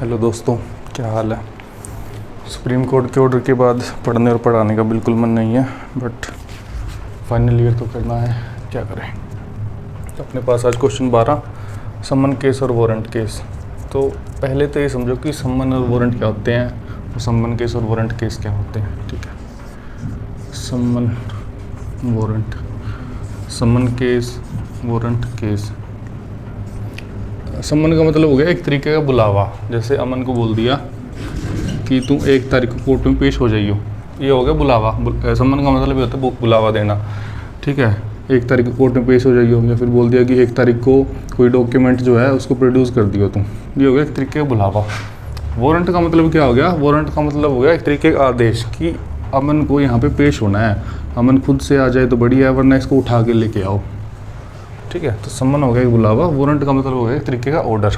Hello दोस्तों, क्या हाल है। सुप्रीम कोर्ट के ऑर्डर के बाद पढ़ने और पढ़ाने का बिल्कुल मन नहीं है, बट फाइनल ईयर तो करना है, क्या करें। तो अपने पास आज क्वेश्चन 12, समन केस और वारंट केस। तो पहले तो ये समझो कि समन और वारंट क्या होते हैं और समन केस और वारंट केस क्या होते हैं। ठीक है, summons warrant, summons case warrant case. Summons का मतलब हो गया एक तरीके का बुलावा। जैसे अमन को बोल दिया कि तुम 1 तारीख को कोर्ट में पेश हो जाइयो, ये हो गया बुलावा। समन का मतलब ये होता है बुलावा देना। ठीक है, 1 तारीख को कोर्ट में पेश हो जाइयो, या फिर बोल दिया कि 1 तारीख को कोई डॉक्यूमेंट जो है उसको प्रोड्यूस कर दियो तुम, ये हो गया एक तरीके का बुलावा। वारंट का मतलब क्या हो गया? वारंट का मतलब हो गया एक तरीके का आदेश कि अमन को यहाँ पे पेश होना है। अमन खुद से आ जाए तो बढ़िया है, वरना इसको उठा के लेके आओ। ठीक है, तो समन हो गया एक बुलावा। वारंट का मतलब हो गया एक तरीके का ऑर्डर।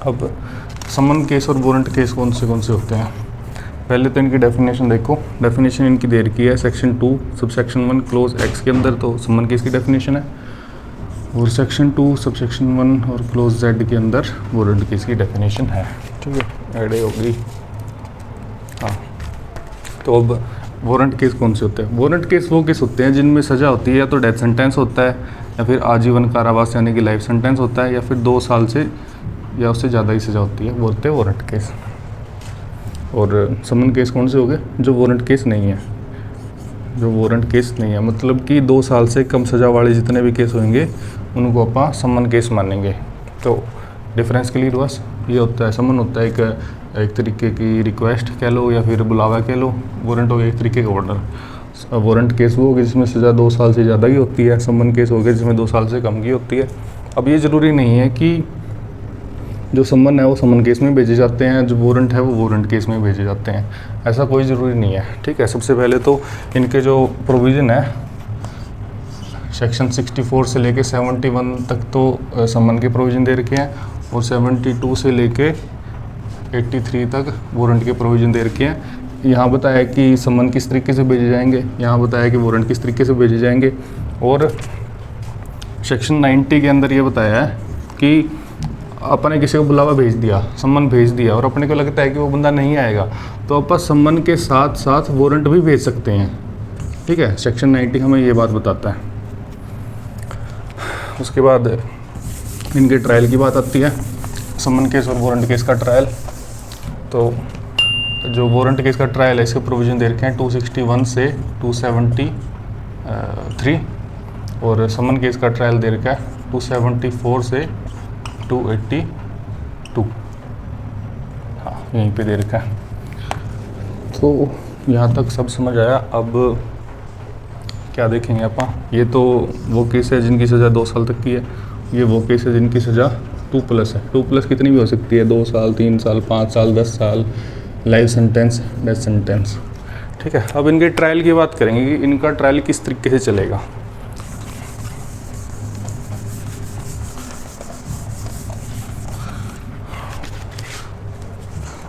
अब समन केस और वारंट केस कौन से होते हैं? पहले तो इनकी डेफिनेशन देखो। डेफिनेशन इनकी दे रखी है सेक्शन 2 सबसेक्शन 1 क्लोज एक्स के अंदर, तो समन केस की डेफिनेशन है। और सेक्शन 2 सबसेक्शन 1 और क्लोज जेड के अंदर वारंट केस की डेफिनेशन है। ठीक है, ऐड हो गई। हाँ, तो अब वारंट केस कौन से होते हैं? वारंट केस वो केस होते हैं जिनमें सज़ा होती है, या तो डेथ सेंटेंस होता है, या फिर आजीवन कारावास यानी कि लाइफ सेंटेंस होता है, या फिर 2 साल से या उससे ज़्यादा ही सज़ा होती है, वो होते हैं वारंट केस। और समन केस कौन से हो गए? जो वारंट केस नहीं है। जो वारंट केस नहीं है मतलब कि 2 साल से कम सज़ा वाले जितने भी केस होंगे उनको अपन समन केस मानेंगे। तो डिफरेंस क्लियर हुआ। ये होता है समन होता है एक तरीके की रिक्वेस्ट कह लो या फिर बुलावा कह लो। वारंट हो गया एक तरीके का ऑर्डर। वारंट केस वो होगी जिसमें सज़ा 2 साल से ज़्यादा ही होती है। समन केस हो गया जिसमें 2 साल से कम की होती है। अब ये ज़रूरी नहीं है कि जो समन है वो समन केस में भेजे जाते हैं, जो वारंट है वो वारंट केस में भेजे जाते हैं, ऐसा कोई ज़रूरी नहीं है। ठीक है, सबसे पहले तो इनके जो प्रोविज़न है सेक्शन 64 से लेके 71 तक तो समन के प्रोविज़न दे रखे हैं, और 72 से लेके 83 तक वारंट के प्रोविज़न दे रखे हैं। यहाँ बताया कि समन किस तरीके से भेजे जाएंगे, यहाँ बताया कि वारंट किस तरीके से भेजे जाएंगे। और सेक्शन 90 के अंदर ये बताया है कि अपने किसी को बुलावा भेज दिया, समन भेज दिया, और अपने को लगता है कि वो बंदा नहीं आएगा, तो अपन समन के साथ साथ वारंट भी भेज सकते हैं। ठीक है, सेक्शन 90 हमें ये बात बताता है। उसके बाद इनके ट्रायल की बात आती है, समन केस और वारंट केस का ट्रायल। तो जो वारंट केस का ट्रायल है इसके प्रोविज़न दे रखे हैं 261 से 273, और समन केस का ट्रायल दे रखा है 274 से 282। हाँ, यहीं पे दे रखा है। तो यहाँ तक सब समझ आया। अब क्या देखेंगे अपन? ये तो वो केस है जिनकी सज़ा 2 साल तक की है, ये वो केस है जिनकी सज़ा 2+ है। 2+ कितनी भी हो सकती है, 2 साल, 3 साल, 5 साल, 10 साल, लाइफ सेंटेंस, डेथ सेंटेंस। ठीक है, अब इनके ट्रायल की बात करेंगे कि इनका ट्रायल किस तरीके से चलेगा।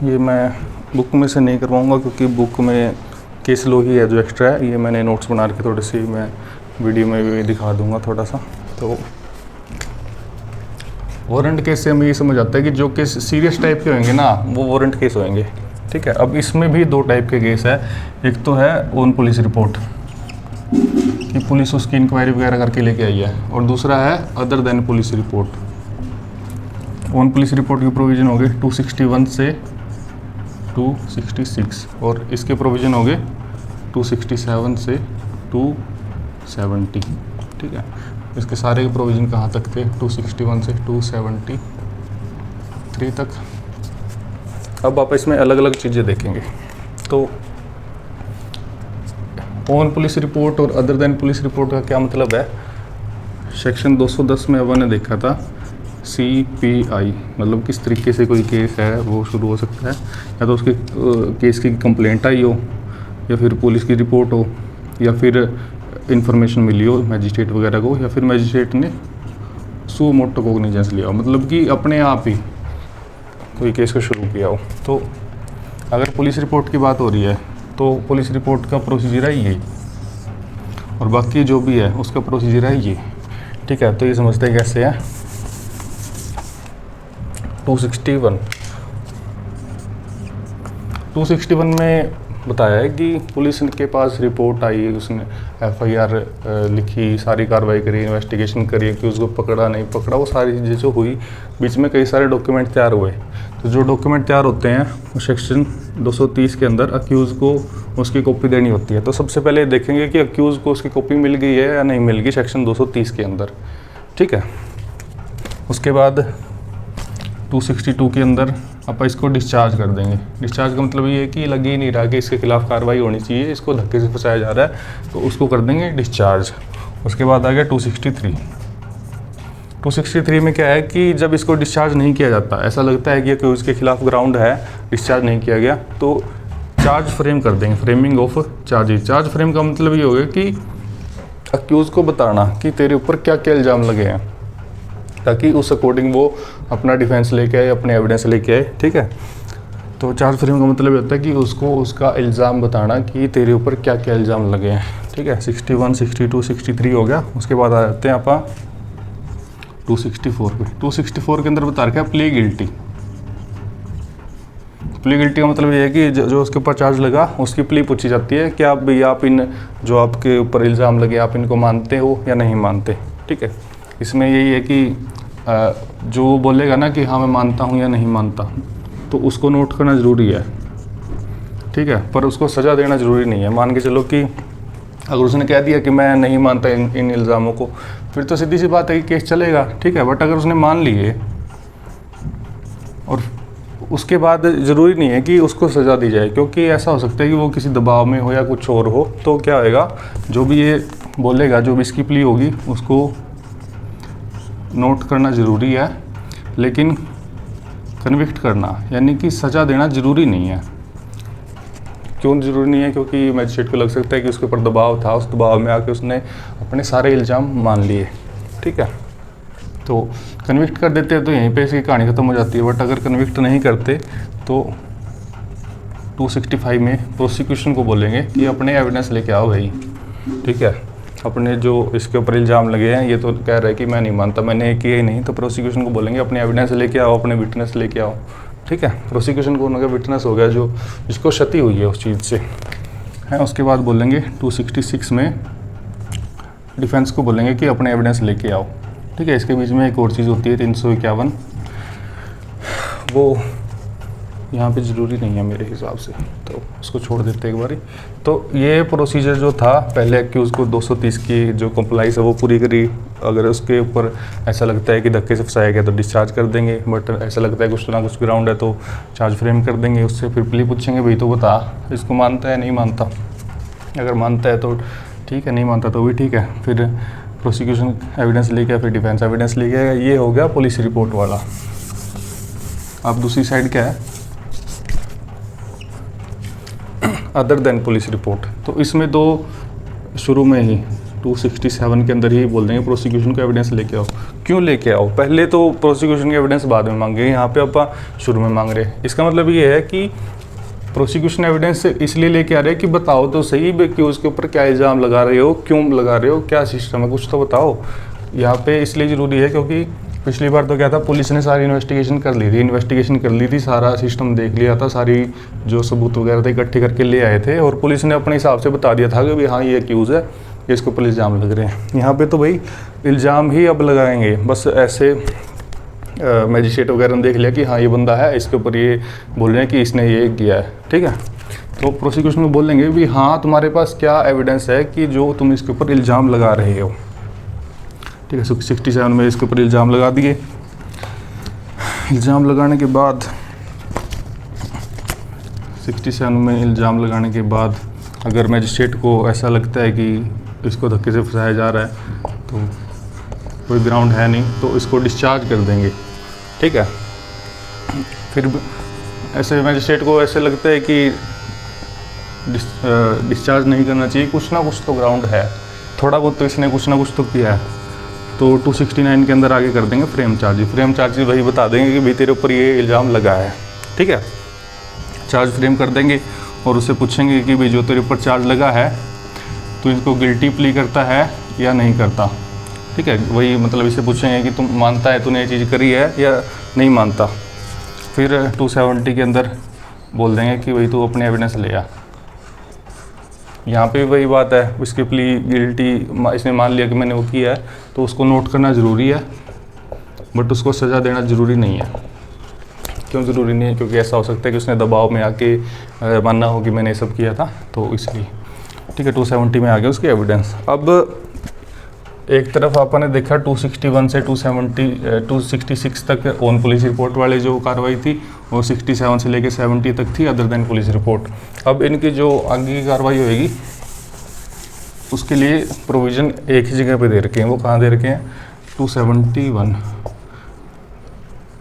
ये मैं बुक में से नहीं करवाऊंगा क्योंकि बुक में केस लॉ ही है जो एक्स्ट्रा है, ये मैंने नोट्स बना के थोड़े से मैं वीडियो में भी दिखा दूंगा थोड़ा सा। तो वारंट केस से हमें ये समझ आता है कि जो केस सीरियस टाइप के होंगे ना वो वारंट केस होंगे। ठीक है, अब इसमें भी 2 टाइप के केस है। एक तो है ऑन पुलिस रिपोर्ट कि पुलिस उसकी इंक्वायरी वगैरह करके लेके आई है, और दूसरा है other than police report. On police report की प्रोविज़न हो गए 261 से 266, और इसके प्रोविज़न हो गए 267 से 270। ठीक है, इसके सारे के प्रोविज़न कहाँ तक थे? 261 से 273 तक। अब आप इसमें अलग अलग चीज़ें देखेंगे। तो ऑन पुलिस रिपोर्ट और अदर देन पुलिस रिपोर्ट का क्या मतलब है? सेक्शन 210 में अपन ने देखा था CPI, मतलब किस तरीके से कोई केस है वो शुरू हो सकता है, या तो उसके केस की कंप्लेंट आई हो, या फिर पुलिस की रिपोर्ट हो, या फिर इंफॉर्मेशन मिली हो मैजिस्ट्रेट वगैरह को, या फिर मैजिस्ट्रेट ने सू मोटो कोग्निजेंस लिया हो, मतलब कि अपने आप ही कोई केस को शुरू किया हो। तो अगर पुलिस रिपोर्ट की बात हो रही है तो पुलिस रिपोर्ट का प्रोसीजर है ये, और बाकी जो भी है उसका प्रोसीजर है ये। ठीक है, तो ये समझते हैं कैसे है। 261 261 में बताया है कि पुलिस के पास रिपोर्ट आई, उसने एफआईआर लिखी, सारी कार्रवाई करी, इन्वेस्टिगेशन करी कि उसको पकड़ा नहीं पकड़ा, वो सारी चीज़ें जो हुई, बीच में कई सारे डॉक्यूमेंट तैयार हुए। तो जो डॉक्यूमेंट तैयार होते हैं वो सेक्शन 230 के अंदर अक्यूज़ को उसकी कॉपी देनी होती है। तो सबसे पहले देखेंगे कि अक्यूज़ को उसकी कॉपी मिल गई है या नहीं मिल गई सेक्शन 230 के अंदर, ठीक है। उसके बाद 262 के अंदर आप इसको डिस्चार्ज कर देंगे। डिस्चार्ज का मतलब ये है कि लग ही नहीं रहा कि इसके खिलाफ कार्रवाई होनी चाहिए, इसको धक्के से फंसाया जा रहा है, तो उसको कर देंगे डिस्चार्ज। उसके बाद आ गया 263 में क्या है कि जब इसको डिस्चार्ज नहीं किया जाता, ऐसा लगता है कि उसके खिलाफ ग्राउंड है, डिस्चार्ज नहीं किया गया, तो चार्ज फ्रेम कर देंगे, framing of charges. Charge frame का मतलब ये होगा कि अक्यूज़ को बताना कि तेरे ऊपर क्या क्या इल्ज़ाम लगे हैं, ताकि उस अकॉर्डिंग वो अपना डिफेंस लेके आए, अपने एविडेंस लेके आए, ठीक है। तो चार्ज फ्रेम का मतलब ये होता है कि उसको उसका इल्ज़ाम बताना कि तेरे ऊपर क्या क्या इल्ज़ाम लगे हैं, ठीक है। 61, 62, 63 हो गया। उसके बाद आ जाते हैं आप 264 पे। 264 के अंदर बता रखा है प्ली गिल्टी। प्ली गिल्टी का मतलब ये है कि जो उसके ऊपर चार्ज लगा उसकी प्ली पूछी जाती है कि आप इन जो आपके ऊपर इल्ज़ाम लगे आप इनको मानते हो या नहीं मानते, ठीक है। इसमें यही है कि जो वो बोलेगा ना कि हाँ मैं मानता हूँ या नहीं मानता, तो उसको नोट करना ज़रूरी है, ठीक है। पर उसको सज़ा देना ज़रूरी नहीं है। मान के चलो कि अगर उसने कह दिया कि मैं नहीं मानता इन इल्ज़ामों को, फिर तो सीधी सी बात है कि केस चलेगा, ठीक है। बट अगर उसने मान लिए और उसके बाद ज़रूरी नहीं है कि उसको सज़ा दी जाए, क्योंकि ऐसा हो सकता है कि वो किसी दबाव में हो या कुछ और हो, तो क्या होएगा, जो भी ये बोलेगा, जो भी इसकी प्ली होगी, उसको नोट करना ज़रूरी है, लेकिन कन्विक्ट करना यानी कि सज़ा देना ज़रूरी नहीं है। क्यों ज़रूरी नहीं है? क्योंकि मैजिस्ट्रेट को लग सकता है कि उसके ऊपर दबाव था, उस दबाव में आके उसने अपने सारे इल्ज़ाम मान लिए, ठीक है। तो कन्विक्ट कर देते हैं तो यहीं पे इसकी कहानी ख़त्म हो जाती है। बट अगर कन्विक्ट नहीं करते तो 265 में प्रोसिक्यूशन को बोलेंगे कि अपने एविडेंस लेके आओ भाई, ठीक है। अपने जो इसके ऊपर इल्ज़ाम लगे हैं, ये तो कह रहा है कि मैं नहीं मानता, मैंने किया ही नहीं, तो प्रोसिक्यूशन को बोलेंगे अपने एविडेंस लेके आओ, अपने विटनेस लेके आओ, ठीक है। प्रोसिक्यूशन को उनका विटनेस हो गया जो जिसको क्षति हुई है उस चीज़ से है। उसके बाद बोलेंगे 266 में डिफेंस को बोलेंगे कि अपने एविडेंस लेके आओ, ठीक है। इसके बीच में एक और चीज़ होती है 351, वो यहाँ पे ज़रूरी नहीं है मेरे हिसाब से, तो उसको छोड़ देते एक बारी। तो ये प्रोसीजर जो था, पहले अक्यूज़ को 230 की जो कंप्लाइंस है वो पूरी करी। अगर उसके ऊपर ऐसा लगता है कि धक्के से फंसाया गया तो डिस्चार्ज कर देंगे, बट ऐसा लगता है कुछ ना कुछ ग्राउंड है तो चार्ज फ्रेम कर देंगे। उससे फिर प्ली पूछेंगे भाई तो बता इसको मानता है नहीं मानता, अगर मानता है तो ठीक है, नहीं मानता तो भी ठीक है। फिर प्रोसिक्यूशन एविडेंस लेके फिर डिफेंस एविडेंस लेके आएगा। ये हो गया पुलिस रिपोर्ट वाला। अब दूसरी साइड क्या है, अदर देन पुलिस रिपोर्ट। तो इसमें दो शुरू में ही 267 के अंदर ही बोल देंगे प्रोसिक्यूशन को एविडेंस लेके आओ। क्यों लेके आओ? पहले तो प्रोसिक्यूशन के एविडेंस बाद में मांगे, यहाँ पे आप शुरू में मांग रहे हैं। इसका मतलब ये है कि प्रोसिक्यूशन एविडेंस इसलिए लेके आ रहे हैं कि बताओ तो सही कि उसके ऊपर क्या इल्ज़ाम लगा रहे हो, क्यों लगा रहे हो, क्या सिस्टम है, कुछ तो बताओ। यहाँ पे इसलिए ज़रूरी है क्योंकि पिछली बार तो क्या था, पुलिस ने सारी इन्वेस्टिगेशन कर ली थी, सारा सिस्टम देख लिया था, सारी जो सबूत वगैरह थे इकट्ठे करके ले आए थे, और पुलिस ने अपने हिसाब से बता दिया था कि भाई हाँ ये एक्यूज़ है, इसके ऊपर इल्ज़ाम लग रहे हैं। यहाँ पे तो भाई इल्ज़ाम ही अब लगाएंगे, बस ऐसे मैजिस्ट्रेट वगैरह ने देख लिया कि हाँ ये बंदा है, इसके ऊपर ये बोल रहे हैं कि इसने ये किया है, ठीक है। तो प्रोसिक्यूशन में बोलेंगे भी हाँ तुम्हारे पास क्या एविडेंस है कि जो तुम इसके ऊपर इल्ज़ाम लगा रहे हो, ठीक है। 67 में इसके ऊपर इल्ज़ाम लगा दिए। इल्ज़ाम लगाने के बाद 67 में इल्ज़ाम लगाने के बाद अगर मैजिस्ट्रेट को ऐसा लगता है कि इसको धक्के से फंसाया जा रहा है तो कोई ग्राउंड है नहीं, तो इसको डिस्चार्ज कर देंगे, ठीक है। फिर ऐसे मैजिस्ट्रेट को ऐसे लगता है कि डिस्चार्ज नहीं करना चाहिए, कुछ ना कुछ तो ग्राउंड है, थोड़ा बहुत तो इसने कुछ ना कुछ तो किया है, तो 269 के अंदर आगे कर देंगे फ्रेम चार्ज वही बता देंगे कि भाई तेरे ऊपर ये इल्ज़ाम लगा है, ठीक है। चार्ज फ्रेम कर देंगे और उससे पूछेंगे कि भाई जो तेरे ऊपर चार्ज लगा है तो इसको गिल्टी प्ली करता है या नहीं करता, ठीक है। वही मतलब इससे पूछेंगे कि तुम मानता है तूने ये चीज़ करी है या नहीं मानता। फिर 270 के अंदर बोल देंगे कि भाई तू अपने एविडेंस ले आ। यहाँ पे वही बात है, उसकी प्ली गिल्टी इसने मान लिया कि मैंने वो किया है, तो उसको नोट करना ज़रूरी है, बट उसको सज़ा देना ज़रूरी नहीं है। क्यों ज़रूरी नहीं है? क्योंकि ऐसा हो सकता है कि उसने दबाव में आके मानना हो कि मैंने ये सब किया था, तो इसलिए। ठीक है, 270 में आ गया उसकी एविडेंस। अब एक तरफ आपने देखा 261 से 266 तक ऑन पुलिस रिपोर्ट वाले जो कार्रवाई थी, वो 67 से लेके 70 तक थी अदर देन पुलिस रिपोर्ट। अब इनकी जो आगे की कार्रवाई होएगी उसके लिए प्रोविज़न एक ही जगह पे दे रखे हैं। वो कहाँ दे रखे हैं? 271,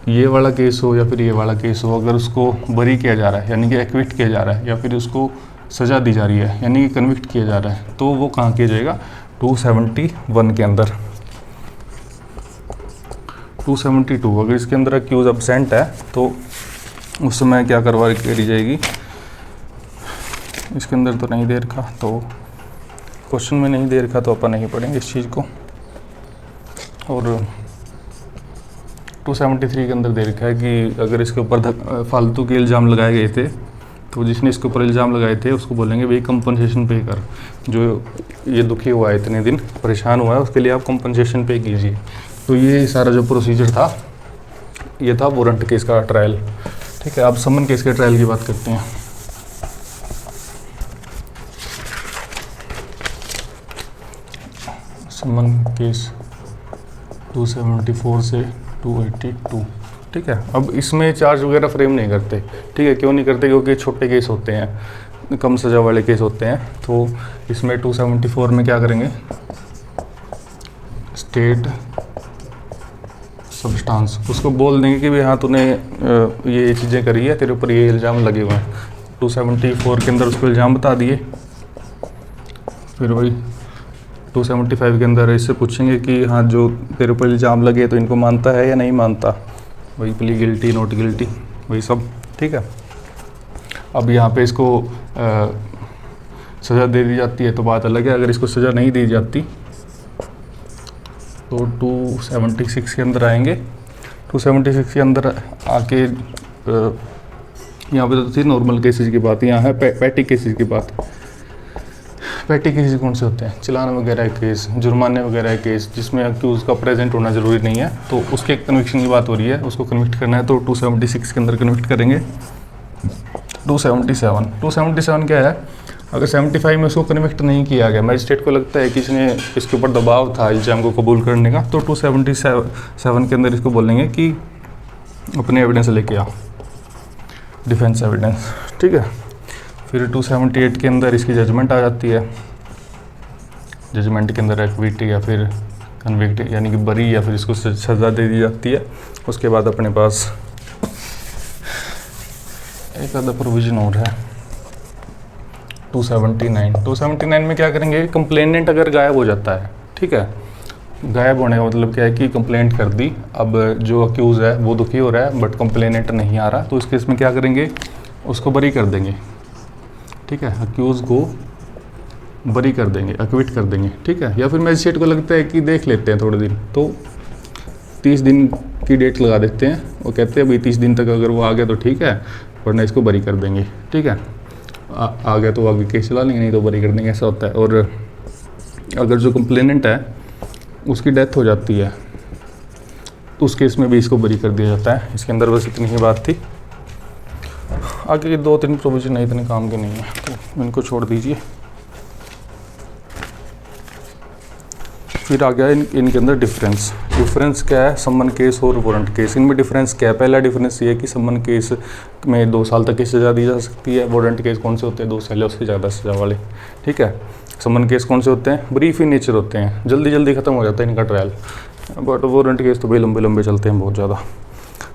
ये वाला केस हो या फिर ये वाला केस हो, अगर उसको बरी किया जा रहा है यानी कि एक्विट किया जा रहा है, या फिर उसको सज़ा दी जा रही है यानी कि कन्विक्ट किया जा रहा है, तो वो कहाँ किया जाएगा? 271 के अंदर। 272 अगर इसके अंदर अक्यूज एब्सेंट है तो उस समय क्या कार्रवाई करी जाएगी? इसके अंदर तो नहीं दे रखा, तो क्वेश्चन में नहीं दे रखा, तो अपन नहीं पढ़ेंगे इस चीज़ को। और 273 के अंदर दे रखा है कि अगर इसके ऊपर फालतू के इल्ज़ाम लगाए गए थे, तो जिसने इसके ऊपर इल्ज़ाम लगाए थे उसको बोलेंगे भाई कंपनसेशन पे कर, जो ये दुखी हुआ है, इतने दिन परेशान हुआ है, उसके लिए आप कंपनसेशन पे कीजिए। तो ये सारा जो प्रोसीजर था, ये था वारंट केस का ट्रायल। ठीक है, अब समन केस के ट्रायल की बात करते हैं। समन केस 274 से 282। ठीक है, अब इसमें चार्ज वगैरह फ्रेम नहीं करते। ठीक है, क्यों नहीं करते? क्योंकि छोटे केस होते हैं, कम सज़ा वाले केस होते हैं। तो इसमें 274 में क्या करेंगे? स्टेट सब्सटेंस, उसको बोल देंगे कि भाई हाँ तूने ये चीज़ें करी है, तेरे ऊपर ये इल्ज़ाम लगे हुए हैं। 274 के अंदर उसको इल्ज़ाम बता दिए। फिर वही 275 के अंदर इससे पूछेंगे कि हाँ जो तेरे ऊपर इल्ज़ाम लगे तो इनको मानता है या नहीं मानता, वही प्ली गिल्टी, नॉट गिल्टी, वही सब। ठीक है, अब यहाँ पे इसको सज़ा दे दी जाती है तो बात अलग है। अगर इसको सज़ा नहीं दी जाती तो 276 के अंदर आएंगे। 276 के अंदर आके यहाँ पे तो थी नॉर्मल केसेस की बात, यहाँ है पैटी केसेस की बात। पैटी केसेस कौन से होते हैं? चालान वगैरह केस, जुर्माने वगैरह केस, जिसमें अक्यूज़ का प्रेजेंट होना ज़रूरी नहीं है, तो उसके कन्विक्शन की बात हो रही है, उसको कन्विक्ट करना है, तो 276 के अंदर कन्विक्ट करेंगे। 277 क्या है? अगर 75 में उसको कन्विक्ट नहीं किया गया, मजिस्ट्रेट को लगता है कि इसने इसके ऊपर दबाव था इल्ज़ाम को कबूल करने का, तो 277 के अंदर इसको बोलेंगे कि अपने एविडेंस लेके आ, डिफेंस एविडेंस। ठीक है, फिर 278 के अंदर इसकी जजमेंट आ जाती है। जजमेंट के अंदर एक्विट या फिर कन्विक्ट यानी कि बरी या फिर इसको सज़ा दे दी जाती है। उसके बाद अपने पास एक आधा प्रोविज़न और है 279 में क्या करेंगे? कंप्लेनेंट अगर गायब हो जाता है, ठीक है, गायब होने का मतलब क्या है कि कंप्लेंट कर दी, अब जो अक्यूज़ है वो दुखी हो रहा है बट कंप्लेनेंट नहीं आ रहा, तो इस केस में क्या करेंगे? उसको बरी कर देंगे। ठीक है, अक्यूज़ को बरी कर देंगे, एक्विट कर देंगे। ठीक है, या फिर मजिस्ट्रेट को लगता है कि देख लेते हैं थोड़े दिन, तो 30 दिन की डेट लगा देते हैं। वो कहते हैं भाई 30 दिन तक अगर वो आ गया तो ठीक है, वरना इसको बरी कर देंगे। ठीक है, आ गया तो आगे केस चला लेंगे, नहीं तो बरी कर देंगे, ऐसा होता है। और अगर जो कंप्लेनेंट है उसकी डेथ हो जाती है तो उस केस में भी इसको बरी कर दिया जाता है। इसके अंदर बस इतनी ही बात थी। आगे के 2-3 प्रोविज़न इतने काम के नहीं है, तो इनको छोड़ दीजिए। फिर आ गया इनके अंदर डिफरेंस क्या है? समन केस और वारंट केस, इनमें डिफरेंस क्या है? पहला डिफरेंस ये है कि समन केस में 2 साल तक की सज़ा दी जा सकती है। वारंट केस कौन से होते हैं? 2 साल या उससे ज़्यादा सज़ा वाले। ठीक है, समन केस कौन से होते हैं? ब्रीफ इन नेचर होते हैं, जल्दी जल्दी ख़त्म हो जाता है इनका ट्रायल। बट वारंट केस तो भाई लंबे लंबे चलते हैं बहुत ज़्यादा।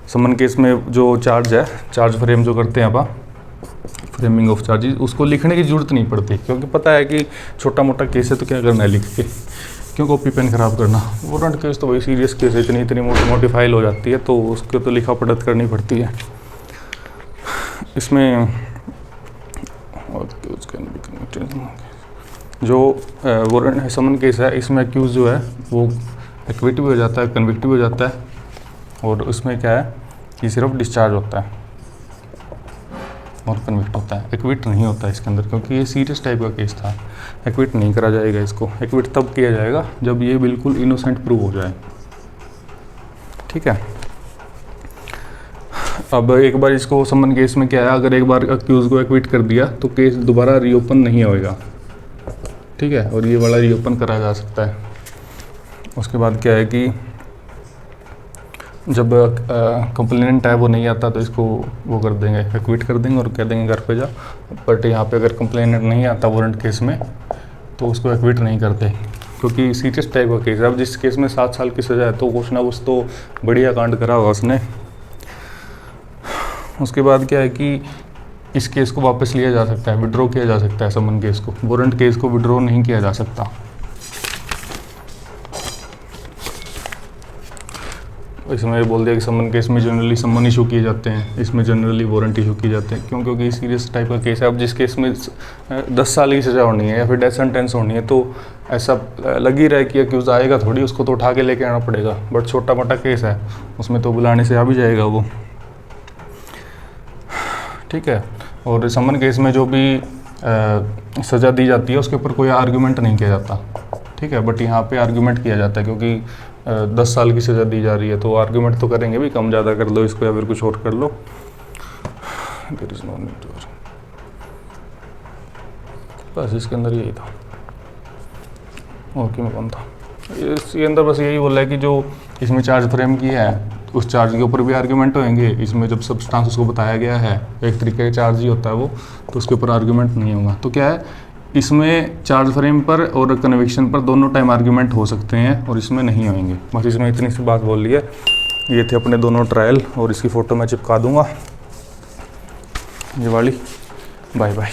समन केस में जो चार्ज है, चार्ज फ्रेम जो करते हैं आप, फ्रेमिंग ऑफ चार्जेस, उसको लिखने की ज़रूरत नहीं पड़ती, क्योंकि पता है कि छोटा मोटा केस है तो क्या करना है लिख के, क्यों कॉपी पेन ख़राब करना। वारंट केस तो वही सीरियस केस है, इतनी मोटी फाइल हो जाती है, तो उसको तो लिखा पढ़त करनी पड़ती है। इसमें जो वारंट समन केस है, इसमें एक्यूज़ जो है वो एक्विट भी हो जाता है, कन्विक्ट भी हो जाता है, और उसमें क्या है कि सिर्फ डिस्चार्ज होता है। और कन्विक्ट होता है। एक्विट नहीं होता इसके अंदर, क्योंकि ये सीरियस टाइप का केस था। एक्विट नहीं करा जाएगा इसको। एक्विट तब किया जाएगा जब ये बिल्कुल इनोसेंट प्रूव हो जाए, ठीक है। अब एक बार इसको समन केस में क्या है, अगर एक बार अक्यूज को एक्विट कर दिया तो केस दोबारा रीओपन नहीं होएगा, ठीक है, और ये वाला रीओपन करा जा सकता है। उसके बाद क्या है कि जब कंप्लेनेंट है वो नहीं आता तो इसको वो कर देंगे, एक्विट कर देंगे और कह देंगे घर पे जा। बट यहाँ पे अगर कंप्लेनेंट नहीं आता वारंट केस में तो उसको एक्विट नहीं करते, क्योंकि सीरियस टाइप का केस है। अब जिस केस में 7 साल की सज़ा है तो कुछ ना कुछ तो बढ़िया कांड करा होगा उसने। उसके बाद क्या है कि इस केस को वापस लिया जा सकता है, विड्रॉ किया जा सकता है समन केस को। वारंट केस को विड्रॉ नहीं किया जा सकता। इसमें बोल दिया कि समन केस में जनरली समन इशू किए जाते हैं, इसमें जनरली वारंट इशू किए जाते हैं। क्यों? क्योंकि सीरियस टाइप का केस है। अब जिस केस में 10 साल की सज़ा होनी है या फिर डेथ सेंटेंस होनी है तो ऐसा लग ही रहा है कि अक्यूज आएगा थोड़ी, उसको तो उठा के लेके आना पड़ेगा। बट छोटा मोटा केस है, उसमें तो बुलाने से आ भी जाएगा वो, ठीक है। और समन केस में जो भी सज़ा दी जाती है उसके ऊपर कोई आर्गूमेंट नहीं किया जाता, ठीक है। बट यहाँ पे आर्गूमेंट किया जाता है, क्योंकि 10 साल की सज़ा दी जा रही है तो आर्गूमेंट तो करेंगे भी, कम ज़्यादा कर लो इसको या फिर कुछ और कर लो। There is no need to, बस इसके अंदर यही था। और क्यों कौन था इसके अंदर? बस यही बोला है कि जो इसमें चार्ज फ्रेम किया है उस चार्ज के ऊपर भी आर्गूमेंट होंगे। इसमें जब सब्सटेंस उसको बताया गया है, एक तरीके का चार्ज ही होता है वो, तो उसके ऊपर आर्गूमेंट नहीं होगा। तो क्या है, इसमें चार्ज फ्रेम पर और कन्विक्शन पर दोनों टाइम आर्गूमेंट हो सकते हैं और इसमें नहीं होंगे। बस इसमें इतनी सी बात बोल ली है। ये थे अपने दोनों ट्रायल और इसकी फ़ोटो मैं चिपका दूंगा ये वाली। Bye bye.